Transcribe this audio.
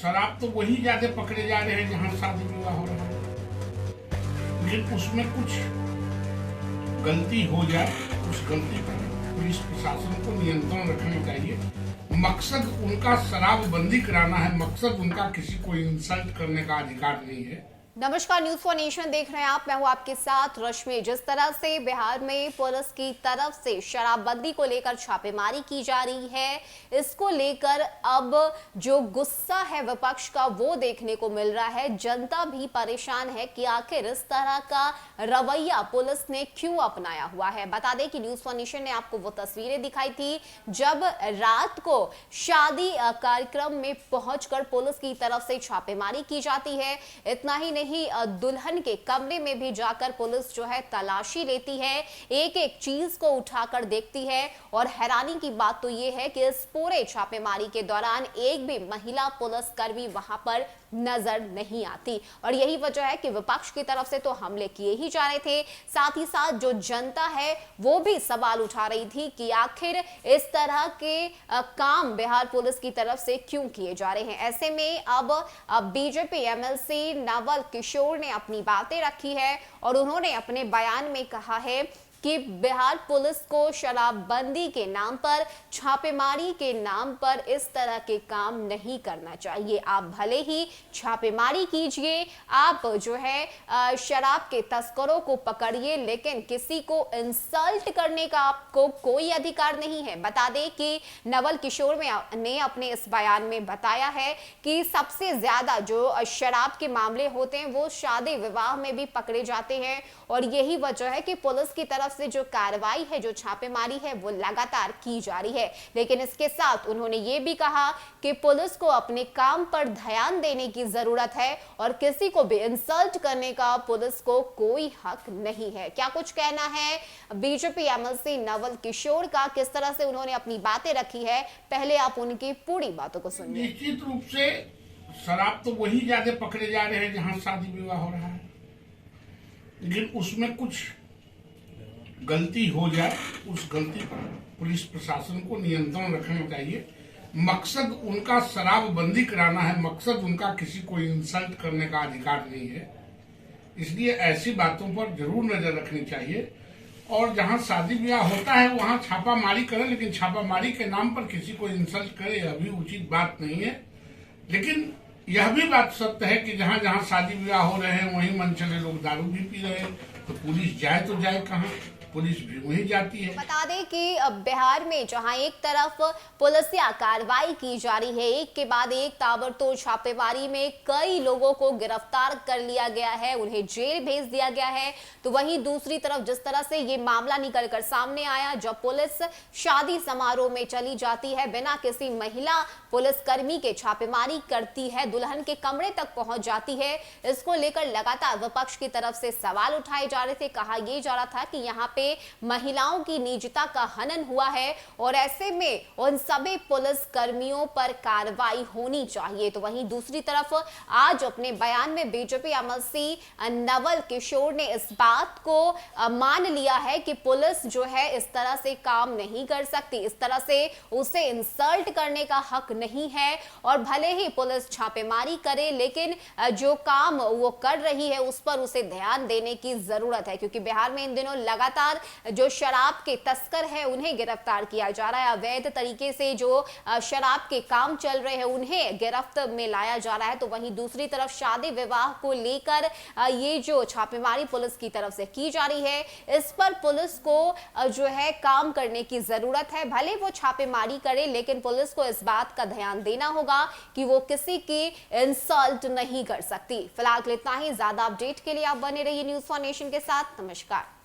शराब तो वही ज्यादा पकड़े जा रहे हैं जहां शादी विवाह हो रहा है, लेकिन उसमें कुछ गलती हो जाए, उस गलती पर पुलिस प्रशासन को नियंत्रण रखना चाहिए। मकसद उनका शराबबंदी कराना है, मकसद उनका किसी को इंसल्ट करने का अधिकार नहीं है। नमस्कार, न्यूज फॉर नेशन देख रहे हैं आप। मैं हूं आपके साथ रश्मि। जिस तरह से बिहार में पुलिस की तरफ से शराबबंदी को लेकर छापेमारी की जा रही है, इसको लेकर अब जो गुस्सा है विपक्ष का वो देखने को मिल रहा है। जनता भी परेशान है कि आखिर इस तरह का रवैया पुलिस ने क्यों अपनाया हुआ है। बता दें कि न्यूज फॉर नेशन ने आपको वो तस्वीरें दिखाई थी जब रात को शादी कार्यक्रम में पहुंचकर पुलिस की तरफ से छापेमारी की जाती है। इतना ही नहीं, दुल्हन के कमरे में भी जाकर पुलिस जो है तलाशी लेती है, एक एक चीज को उठाकर देखती है। और हैरानी की बात तो यह है कि इस पूरे छापेमारी के दौरान एक भी महिला पुलिसकर्मी वहां पर नजर नहीं आती। और यही वजह है कि विपक्ष की तरफ से तो हमले किए ही जा रहे थे, साथ ही साथ जो जनता है वो भी सवाल उठा रही थी कि आखिर इस तरह के काम बिहार पुलिस की तरफ से क्यों किए जा रहे हैं। ऐसे में अब बीजेपी एमएलसी नवल किशोर ने अपनी बातें रखी है और उन्होंने अपने बयान में कहा है कि बिहार पुलिस को शराबबंदी के नाम पर, छापेमारी के नाम पर इस तरह के काम नहीं करना चाहिए। आप भले ही छापेमारी कीजिए, आप जो है शराब के तस्करों को पकड़िए, लेकिन किसी को इंसल्ट करने का आपको कोई अधिकार नहीं है। बता दें कि नवल किशोर ने अपने इस बयान में बताया है कि सबसे ज्यादा जो शराब के मामले होते हैं वो शादी विवाह में भी पकड़े जाते हैं। और यही वजह है कि पुलिस की तरफ से जो कार्रवाई है, जो छापेमारी है, वो लगातार की जा रही है। लेकिन इसके साथ उन्होंने ये भी कहा कि पुलिस को अपने काम पर ध्यान देने की जरूरत है और किसी को भी इंसल्ट करने का पुलिस को कोई हक नहीं है। क्या कुछ कहना है बीजेपी एमएलसी नवल किशोर का, किस तरह से उन्होंने अपनी बातें रखी है, पहले आप उनकी पूरी बातों को सुनिए। निश्चित रूप से शराब तो वही ज्यादा पकड़े जा रहे हैं जहां शादी विवाह हो रहा है, लेकिन उसमें कुछ गलती हो जाए, उस गलती पर पुलिस प्रशासन को नियंत्रण रखना चाहिए। मकसद उनका शराबबंदी कराना है, मकसद उनका किसी को इंसल्ट करने का अधिकार नहीं है। इसलिए ऐसी बातों पर जरूर नजर रखनी चाहिए और जहां शादी ब्याह होता है वहां छापामारी करें, लेकिन छापामारी के नाम पर किसी को इंसल्ट करे यह भी उचित बात नहीं है। लेकिन यह भी बात सत्य है कि जहां जहां शादी विवाह हो रहे हैं वहीं मन चले लोग दारू भी पी रहे हैं, तो पुलिस जाए तो जाए कहां, पुलिस भी वहीं जाती है। बता दें कि बिहार में जहां एक तरफ पुलिसिया कार्रवाई की जा रही है, एक के बाद एक ताबड़तोड़ छापेमारी में कई लोगों को गिरफ्तार कर लिया गया है, उन्हें जेल भेज दिया गया है, तो वहीं दूसरी तरफ जिस तरह से ये मामला निकलकर सामने आया, जब पुलिस शादी समारोह में चली जाती है, बिना किसी महिला पुलिसकर्मी के छापेमारी करती है, दुल्हन के कमरे तक पहुंच जाती है, इसको लेकर लगातार विपक्ष की तरफ से सवाल उठाए जा रहे थे। कहा यह जा रहा था कि यहाँ पे महिलाओं की निजता का हनन हुआ है और ऐसे में उन सभी पुलिस कर्मियों पर कार्रवाई होनी चाहिए। तो वहीं दूसरी तरफ आज अपने बयान में बीजेपी एमएलसी नवल किशोर ने इस बात को मान लिया है कि पुलिस जो है इस तरह से काम नहीं कर सकती, इस तरह से उसे इंसल्ट करने का हक नहीं है। और भले ही पुलिस छापेमारी करे, लेकिन जो काम वो कर रही है उस पर उसे ध्यान देने की जरूरत है, क्योंकि बिहार में इन दिनों लगातार जो शराब के तस्कर हैं उन्हें गिरफ्तार किया जा रहा है, अवैध तरीके से जो शराब के काम चल रहे हैं उन्हें गिरफ्त में लाया जा रहा है। तो वहीं दूसरी तरफ शादी विवाह को लेकर ये जो छापेमारी पुलिस की तरफ से की जा रही है, इस पर पुलिस को जो है काम करने की जरूरत है। भले वो छापेमारी करे, लेकिन पुलिस को इस बात का ध्यान देना होगा कि वो किसी की इंसल्ट नहीं कर सकती। फिलहाल इतना ही। ज्यादा अपडेट के लिए आप बने रहिए न्यूज फॉर नेशन के साथ। नमस्कार।